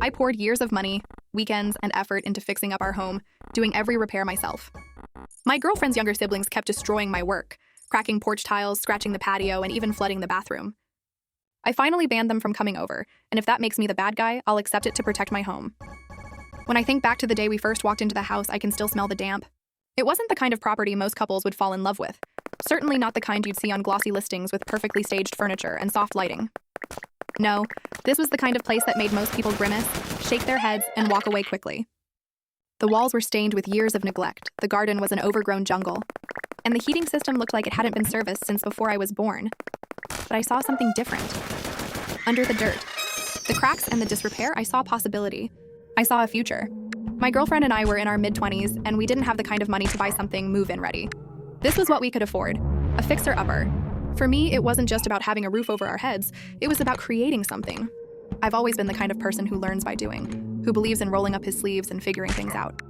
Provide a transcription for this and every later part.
I poured years of money, weekends, and effort into fixing up our home, doing every repair myself. My girlfriend's younger siblings kept destroying my work, cracking porch tiles, scratching the patio, and even flooding the bathroom. I finally banned them from coming over, and if that makes me the bad guy, I'll accept it to protect my home. When I think back to the day we first walked into the house, I can still smell the damp. It wasn't the kind of property most couples would fall in love with. Certainly not the kind you'd see on glossy listings with perfectly staged furniture and soft lighting. No, this was the kind of place that made most people grimace, shake their heads, and walk away quickly. The walls were stained with years of neglect, the garden was an overgrown jungle, and the heating system looked like it hadn't been serviced since before I was born. But I saw something different. Under the dirt, the cracks and the disrepair, I saw possibility. I saw a future. My girlfriend and I were in our mid-20s, and we didn't have the kind of money to buy something move-in ready. This was what we could afford, a fixer-upper. For me, it wasn't just about having a roof over our heads, it was about creating something. I've always been the kind of person who learns by doing, who believes in rolling up his sleeves and figuring things out.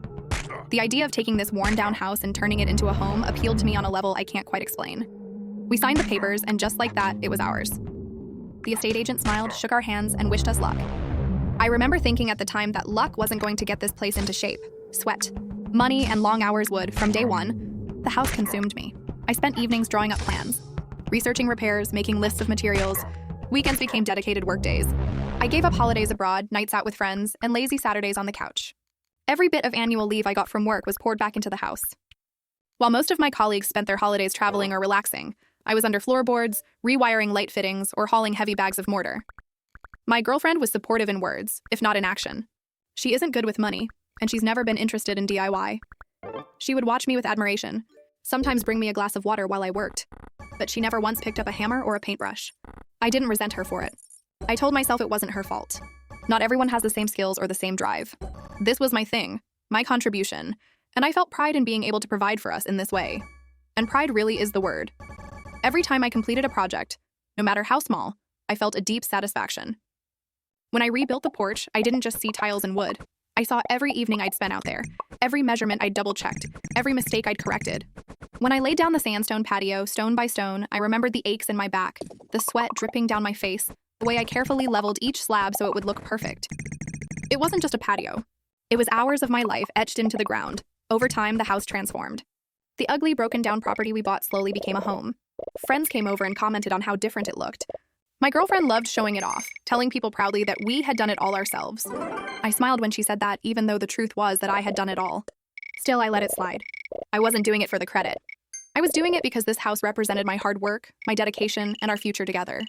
The idea of taking this worn-down house and turning it into a home appealed to me on a level I can't quite explain. We signed the papers, and just like that, it was ours. The estate agent smiled, shook our hands, and wished us luck. I remember thinking at the time that luck wasn't going to get this place into shape. Sweat, money, and long hours would, from day one. The house consumed me. I spent evenings drawing up plans, researching repairs, making lists of materials. Weekends became dedicated workdays. I gave up holidays abroad, nights out with friends, and lazy Saturdays on the couch. Every bit of annual leave I got from work was poured back into the house. While most of my colleagues spent their holidays traveling or relaxing, I was under floorboards, rewiring light fittings, or hauling heavy bags of mortar. My girlfriend was supportive in words, if not in action. She isn't good with money, and she's never been interested in DIY. She would watch me with admiration, sometimes bring me a glass of water while I worked, but she never once picked up a hammer or a paintbrush. I didn't resent her for it. I told myself it wasn't her fault. Not everyone has the same skills or the same drive. This was my thing, my contribution, and I felt pride in being able to provide for us in this way. And pride really is the word. Every time I completed a project, no matter how small, I felt a deep satisfaction. When I rebuilt the porch, I didn't just see tiles and wood. I saw every evening I'd spent out there, every measurement I'd double-checked, every mistake I'd corrected. When I laid down the sandstone patio, stone by stone, I remembered the aches in my back, the sweat dripping down my face, the way I carefully leveled each slab so it would look perfect. It wasn't just a patio. It was hours of my life etched into the ground. Over time, the house transformed. The ugly, broken-down property we bought slowly became a home. Friends came over and commented on how different it looked. My girlfriend loved showing it off, telling people proudly that we had done it all ourselves. I smiled when she said that, even though the truth was that I had done it all. Still, I let it slide. I wasn't doing it for the credit. I was doing it because this house represented my hard work, my dedication, and our future together.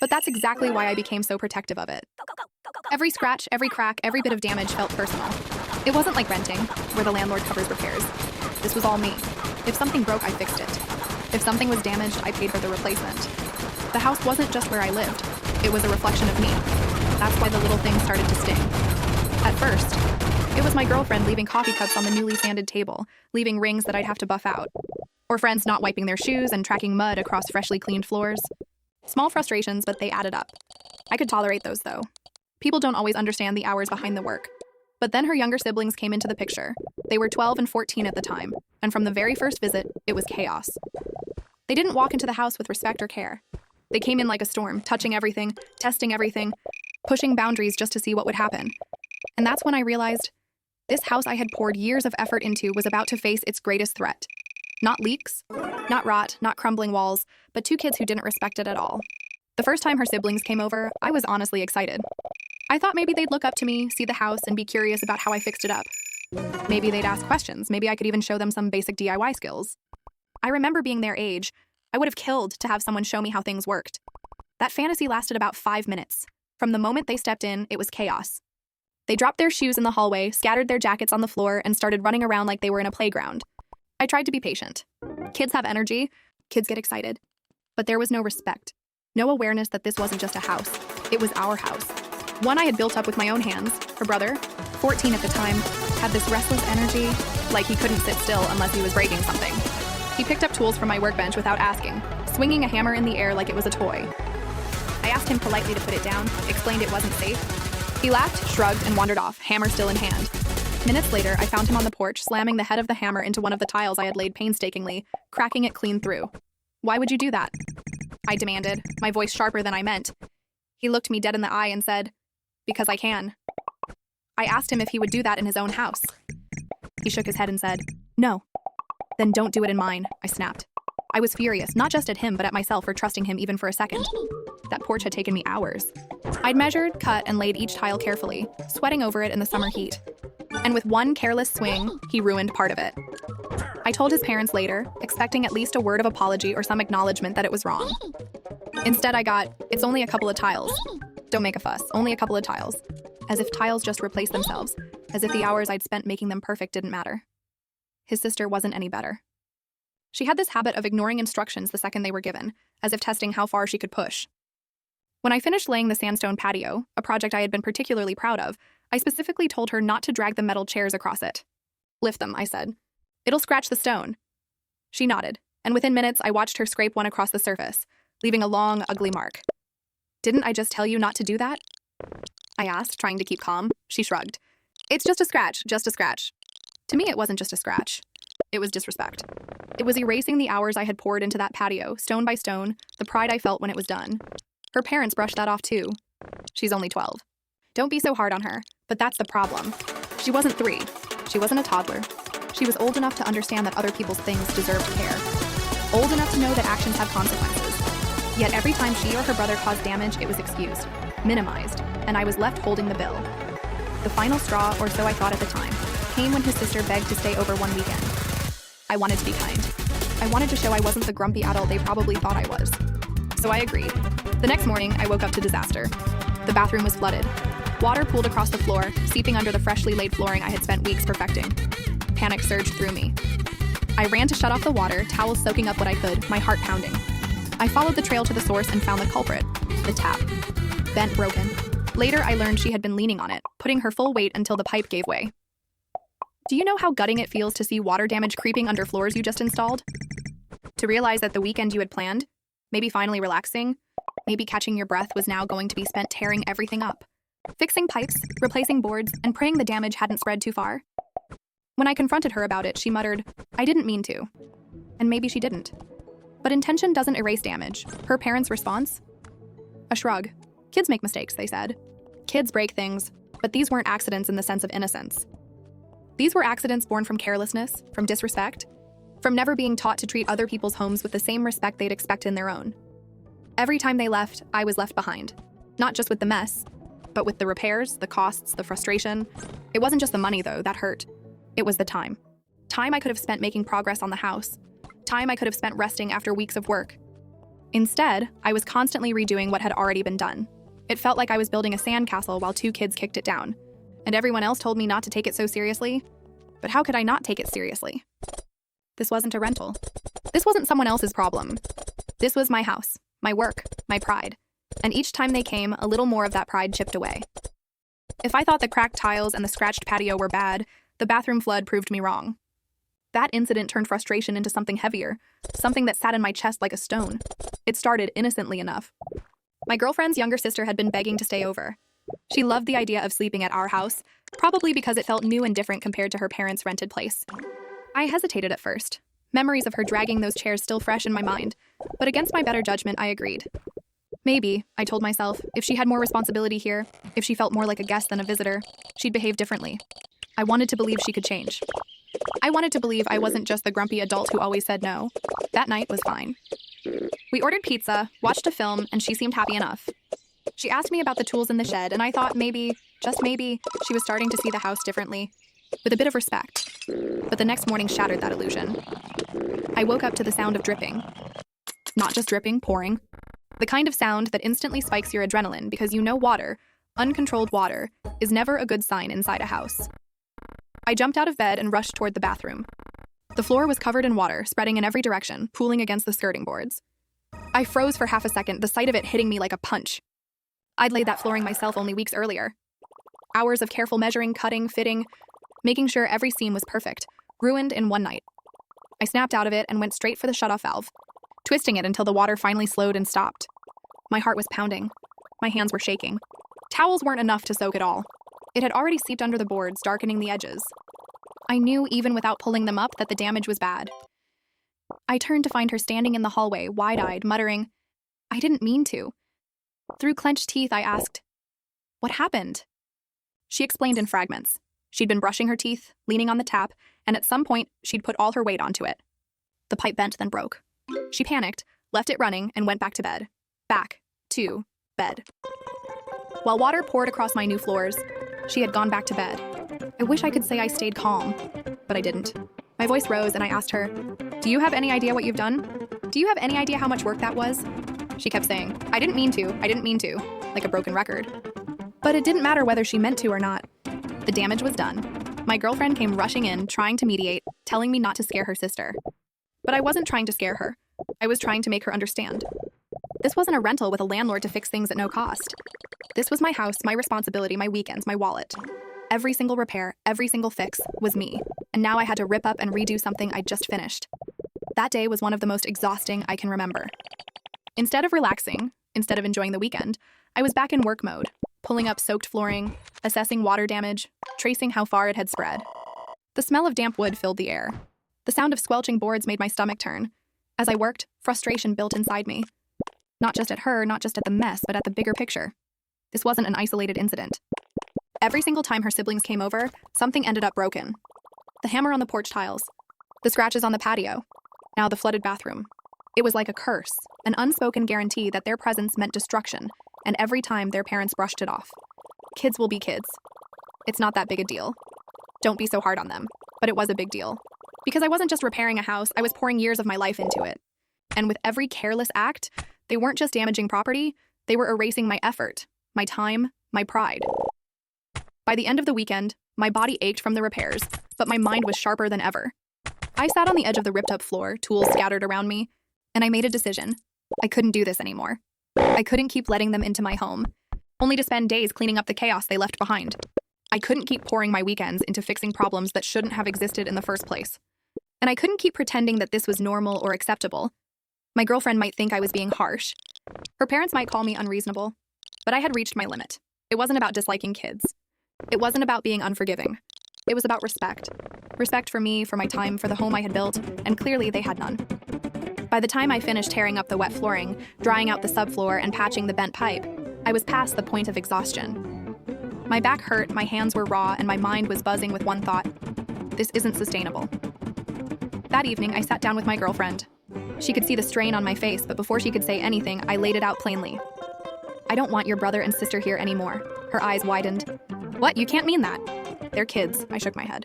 But that's exactly why I became so protective of it. Every scratch, every crack, every bit of damage felt personal. It wasn't like renting, where the landlord covers repairs. This was all me. If something broke, I fixed it. If something was damaged, I paid for the replacement. The house wasn't just where I lived. It was a reflection of me. That's why the little things started to sting. At first, it was my girlfriend leaving coffee cups on the newly sanded table, leaving rings that I'd have to buff out. Or friends not wiping their shoes and tracking mud across freshly cleaned floors. Small frustrations, but they added up. I could tolerate those, though. People don't always understand the hours behind the work. But then her younger siblings came into the picture. They were 12 and 14 at the time, and from the very first visit, it was chaos. They didn't walk into the house with respect or care. They came in like a storm, touching everything, testing everything, pushing boundaries just to see what would happen. And that's when I realized this house I had poured years of effort into was about to face its greatest threat. Not leaks, not rot, not crumbling walls, but two kids who didn't respect it at all. The first time her siblings came over, I was honestly excited. I thought maybe they'd look up to me, see the house, and be curious about how I fixed it up. Maybe they'd ask questions. Maybe I could even show them some basic DIY skills. I remember being their age. I would have killed to have someone show me how things worked. That fantasy lasted about 5 minutes. From the moment they stepped in, it was chaos. They dropped their shoes in the hallway, scattered their jackets on the floor, and started running around like they were in a playground. I tried to be patient. Kids have energy. Kids get excited. But there was no respect. No awareness that this wasn't just a house. It was our house. One I had built up with my own hands. Her brother, 14 at the time, had this restless energy, like he couldn't sit still unless he was breaking something. He picked up tools from my workbench without asking, swinging a hammer in the air like it was a toy. I asked him politely to put it down, explained it wasn't safe. He laughed, shrugged, and wandered off, hammer still in hand. Minutes later, I found him on the porch, slamming the head of the hammer into one of the tiles I had laid painstakingly, cracking it clean through. "Why would you do that?" I demanded, my voice sharper than I meant. He looked me dead in the eye and said, "Because I can." I asked him if he would do that in his own house. He shook his head and said, "No." "Then don't do it in mine," I snapped. I was furious, not just at him, but at myself for trusting him even for a second. That porch had taken me hours. I'd measured, cut, and laid each tile carefully, sweating over it in the summer heat. And with one careless swing, he ruined part of it. I told his parents later, expecting at least a word of apology or some acknowledgement that it was wrong. Instead, I got, "It's only a couple of tiles. Don't make a fuss, only a couple of tiles." As if tiles just replaced themselves, as if the hours I'd spent making them perfect didn't matter. His sister wasn't any better. She had this habit of ignoring instructions the second they were given, as if testing how far she could push. When I finished laying the sandstone patio, a project I had been particularly proud of, I specifically told her not to drag the metal chairs across it. "Lift them," I said. "It'll scratch the stone." She nodded, and within minutes I watched her scrape one across the surface, leaving a long, ugly mark. "Didn't I just tell you not to do that?" I asked, trying to keep calm. She shrugged. "It's just a scratch, just a scratch." To me, it wasn't just a scratch. It was disrespect. It was erasing the hours I had poured into that patio, stone by stone, the pride I felt when it was done. Her parents brushed that off too. She's only 12. Don't be so hard on her, but that's the problem. She wasn't 3. She wasn't a toddler. She was old enough to understand that other people's things deserved care. Old enough to know that actions have consequences. Yet every time she or her brother caused damage, it was excused, minimized, and I was left holding the bill. The final straw, or so I thought at the time, came when his sister begged to stay over one weekend. I wanted to be kind. I wanted to show I wasn't the grumpy adult they probably thought I was. So I agreed. The next morning, I woke up to disaster. The bathroom was flooded. Water pooled across the floor, seeping under the freshly laid flooring I had spent weeks perfecting. Panic surged through me. I ran to shut off the water, towels soaking up what I could, my heart pounding. I followed the trail to the source and found the culprit, the tap. Bent broken. Later, I learned she had been leaning on it, putting her full weight until the pipe gave way. Do you know how gutting it feels to see water damage creeping under floors you just installed? To realize that the weekend you had planned, maybe finally relaxing, maybe catching your breath, was now going to be spent tearing everything up. Fixing pipes, replacing boards, and praying the damage hadn't spread too far. When I confronted her about it, she muttered, "I didn't mean to." And maybe she didn't. But intention doesn't erase damage. Her parents' response? A shrug. "Kids make mistakes," they said. "Kids break things, but these weren't accidents in the sense of innocence. These were accidents born from carelessness, from disrespect, from never being taught to treat other people's homes with the same respect they'd expect in their own. Every time they left, I was left behind. Not just with the mess, but with the repairs, the costs, the frustration. It wasn't just the money, though, that hurt. It was the time. Time I could have spent making progress on the house. Time I could have spent resting after weeks of work. Instead, I was constantly redoing what had already been done. It felt like I was building a sandcastle while 2 kids kicked it down. And everyone else told me not to take it so seriously. But how could I not take it seriously? This wasn't a rental. This wasn't someone else's problem. This was my house, my work, my pride. And each time they came, a little more of that pride chipped away. If I thought the cracked tiles and the scratched patio were bad, the bathroom flood proved me wrong. That incident turned frustration into something heavier, something that sat in my chest like a stone. It started innocently enough. My girlfriend's younger sister had been begging to stay over. She loved the idea of sleeping at our house, probably because it felt new and different compared to her parents' rented place. I hesitated at first, memories of her dragging those chairs still fresh in my mind, but against my better judgment, I agreed. Maybe, I told myself, if she had more responsibility here, if she felt more like a guest than a visitor, she'd behave differently. I wanted to believe she could change. I wanted to believe I wasn't just the grumpy adult who always said no. That night was fine. We ordered pizza, watched a film, and she seemed happy enough. She asked me about the tools in the shed, and I thought maybe, just maybe, she was starting to see the house differently, with a bit of respect. But the next morning shattered that illusion. I woke up to the sound of dripping. Not just dripping, pouring. The kind of sound that instantly spikes your adrenaline because you know water, uncontrolled water, is never a good sign inside a house. I jumped out of bed and rushed toward the bathroom. The floor was covered in water, spreading in every direction, pooling against the skirting boards. I froze for half a second, the sight of it hitting me like a punch. I'd laid that flooring myself only weeks earlier. Hours of careful measuring, cutting, fitting, making sure every seam was perfect, ruined in one night. I snapped out of it and went straight for the shutoff valve, twisting it until the water finally slowed and stopped. My heart was pounding. My hands were shaking. Towels weren't enough to soak it all. It had already seeped under the boards, darkening the edges. I knew, even without pulling them up, that the damage was bad. I turned to find her standing in the hallway, wide-eyed, muttering, "I didn't mean to." Through clenched teeth, I asked, "What happened?" She explained in fragments. She'd been brushing her teeth, leaning on the tap, and at some point, she'd put all her weight onto it. The pipe bent, then broke. She panicked, left it running, and went back to bed. Back to bed. While water poured across my new floors, she had gone back to bed. I wish I could say I stayed calm, but I didn't. My voice rose and I asked her, "Do you have any idea what you've done? Do you have any idea how much work that was?" She kept saying, I didn't mean to, like a broken record. But it didn't matter whether she meant to or not. The damage was done. My girlfriend came rushing in, trying to mediate, telling me not to scare her sister. But I wasn't trying to scare her. I was trying to make her understand. This wasn't a rental with a landlord to fix things at no cost. This was my house, my responsibility, my weekends, my wallet. Every single repair, every single fix was me. And now I had to rip up and redo something I'd just finished. That day was one of the most exhausting I can remember. Instead of relaxing, instead of enjoying the weekend, I was back in work mode, pulling up soaked flooring, assessing water damage, tracing how far it had spread. The smell of damp wood filled the air. The sound of squelching boards made my stomach turn. As I worked, frustration built inside me. Not just at her, not just at the mess, but at the bigger picture. This wasn't an isolated incident. Every single time her siblings came over, something ended up broken. The hammer on the porch tiles, the scratches on the patio, now the flooded bathroom. It was like a curse, an unspoken guarantee that their presence meant destruction, and every time their parents brushed it off. Kids will be kids. It's not that big a deal. Don't be so hard on them. But it was a big deal. Because I wasn't just repairing a house, I was pouring years of my life into it. And with every careless act, they weren't just damaging property, they were erasing my effort, my time, my pride. By the end of the weekend, my body ached from the repairs, but my mind was sharper than ever. I sat on the edge of the ripped-up floor, tools scattered around me, and I made a decision. I couldn't do this anymore. I couldn't keep letting them into my home, only to spend days cleaning up the chaos they left behind. I couldn't keep pouring my weekends into fixing problems that shouldn't have existed in the first place. And I couldn't keep pretending that this was normal or acceptable. My girlfriend might think I was being harsh. Her parents might call me unreasonable. But I had reached my limit. It wasn't about disliking kids. It wasn't about being unforgiving. It was about respect. Respect for me, for my time, for the home I had built, and clearly they had none. By the time I finished tearing up the wet flooring, drying out the subfloor, and patching the bent pipe, I was past the point of exhaustion. My back hurt, my hands were raw, and my mind was buzzing with one thought: this isn't sustainable. That evening, I sat down with my girlfriend. She could see the strain on my face, but before she could say anything, I laid it out plainly. I don't want your brother and sister here anymore. Her eyes widened. What? You can't mean that. They're kids, I shook my head.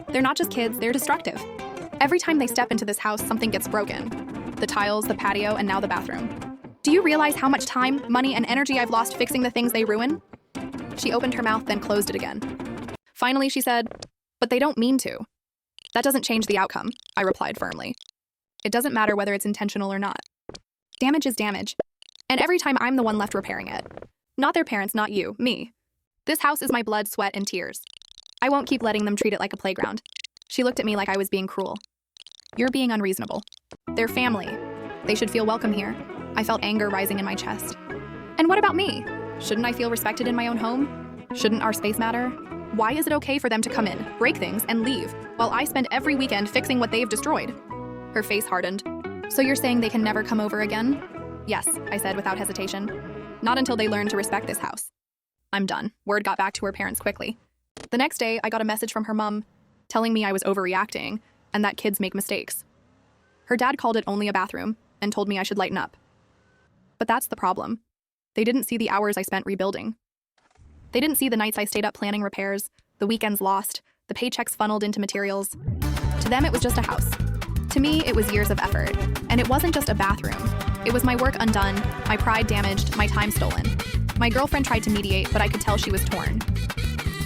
They're not just kids, they're destructive. Every time they step into this house, something gets broken. The tiles, the patio, and now the bathroom. Do you realize how much time, money, and energy I've lost fixing the things they ruin? She opened her mouth, then closed it again. Finally, she said, but they don't mean to. That doesn't change the outcome, I replied firmly. It doesn't matter whether it's intentional or not. Damage is damage. And every time I'm the one left repairing it. Not their parents, not you, me. This house is my blood, sweat, and tears. I won't keep letting them treat it like a playground. She looked at me like I was being cruel. You're being unreasonable. They're family. They should feel welcome here. I felt anger rising in my chest. And what about me? Shouldn't I feel respected in my own home? Shouldn't our space matter? Why is it okay for them to come in, break things, and leave, while I spend every weekend fixing what they've destroyed? Her face hardened. So you're saying they can never come over again? Yes, I said without hesitation. Not until they learn to respect this house. I'm done. Word got back to her parents quickly. The next day, I got a message from her mom telling me I was overreacting and that kids make mistakes. Her dad called it only a bathroom and told me I should lighten up. But that's the problem. They didn't see the hours I spent rebuilding. They didn't see the nights I stayed up planning repairs, the weekends lost, the paychecks funneled into materials. To them, it was just a house. To me, it was years of effort. And it wasn't just a bathroom. It was my work undone, my pride damaged, my time stolen. My girlfriend tried to mediate, but I could tell she was torn.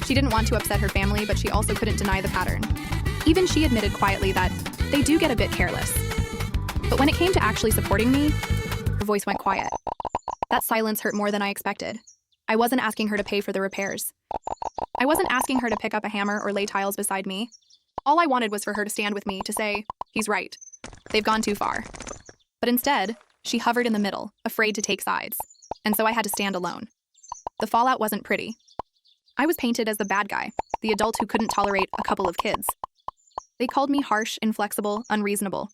She didn't want to upset her family, but she also couldn't deny the pattern. Even she admitted quietly that they do get a bit careless. But when it came to actually supporting me, her voice went quiet. That silence hurt more than I expected. I wasn't asking her to pay for the repairs. I wasn't asking her to pick up a hammer or lay tiles beside me. All I wanted was for her to stand with me, to say, he's right. They've gone too far. But instead, she hovered in the middle, afraid to take sides. And so I had to stand alone. The fallout wasn't pretty. I was painted as the bad guy, the adult who couldn't tolerate a couple of kids. They called me harsh, inflexible, unreasonable.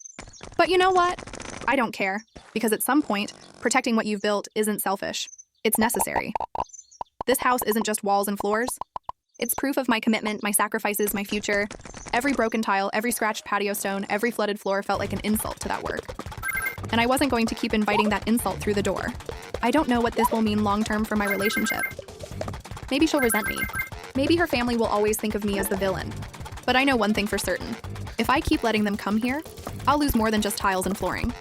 But you know what? I don't care, because at some point, protecting what you've built isn't selfish. It's necessary. This house isn't just walls and floors. It's proof of my commitment, my sacrifices, my future. Every broken tile, every scratched patio stone, every flooded floor felt like an insult to that work. And I wasn't going to keep inviting that insult through the door. I don't know what this will mean long-term for my relationship. Maybe she'll resent me. Maybe her family will always think of me as the villain. But I know one thing for certain. If I keep letting them come here, I'll lose more than just tiles and flooring.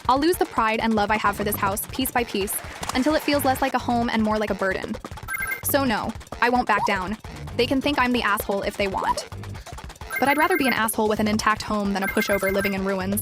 I'll lose the pride and love I have for this house piece by piece until it feels less like a home and more like a burden. So no, I won't back down. They can think I'm the asshole if they want. But I'd rather be an asshole with an intact home than a pushover living in ruins.